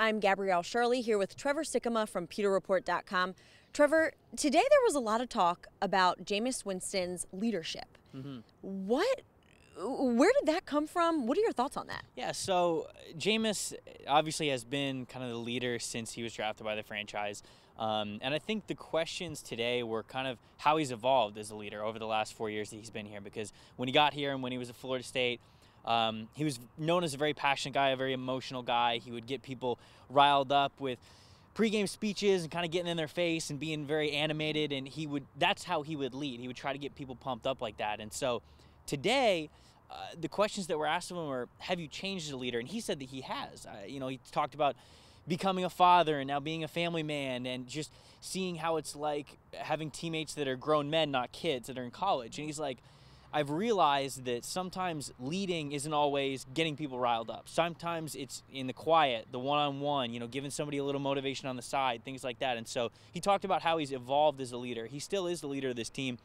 I'm Gabrielle Shirley here with Trevor Sikkema from PewterReport.com. Trevor, today there was a lot of talk about Jameis Winston's leadership. Where did that come from? What are your thoughts on that? Yeah, so Jameis obviously has been kind of the leader since he was drafted by the franchise. And I think the questions today were kind of how he's evolved as a leader over the last 4 years that he's been here. Because when he got here and when he was at Florida State, he was known as a very passionate guy, a very emotional guy. He would get people riled up with pregame speeches and kind of getting in their face and being very animated. And that's how he would lead. He would try to get people pumped up like that. And so today, the questions that were asked of him were, have you changed as a leader? And he said that he has. He talked about becoming a father and now being a family man and just seeing how it's like having teammates that are grown men, not kids that are in college. And he's like, I've realized that sometimes leading isn't always getting people riled up. Sometimes it's in the quiet, the one-on-one, giving somebody a little motivation on the side, things like that. And so he talked about how he's evolved as a leader. He still is the leader of this team.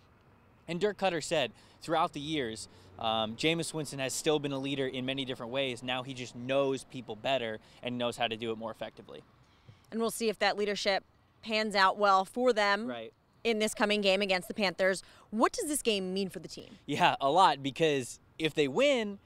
And Dirk Cutter said throughout the years, Jameis Winston has still been a leader in many different ways. Now he just knows people better and knows how to do it more effectively. And we'll see if that leadership pans out well for them in this coming game against the Panthers. What does this game mean for the team? Yeah, a lot, because if they win,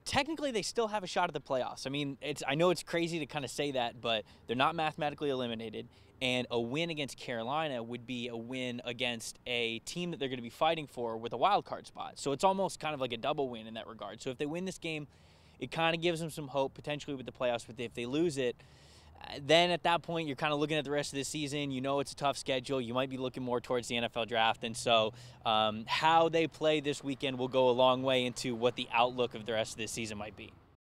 technically they still have a shot at the playoffs. I mean, I know it's crazy to kind of say that, but they're not mathematically eliminated. And a win against Carolina would be a win against a team that they're going to be fighting for with a wild card spot. So it's almost kind of like a double win in that regard. So if they win this game, it kind of gives them some hope potentially with the playoffs. But if they lose it, then at that point you're kind of looking at the rest of the season. It's a tough schedule. You might be looking more towards the NFL draft. And so how they play this weekend will go a long way into what the outlook of the rest of this season might be.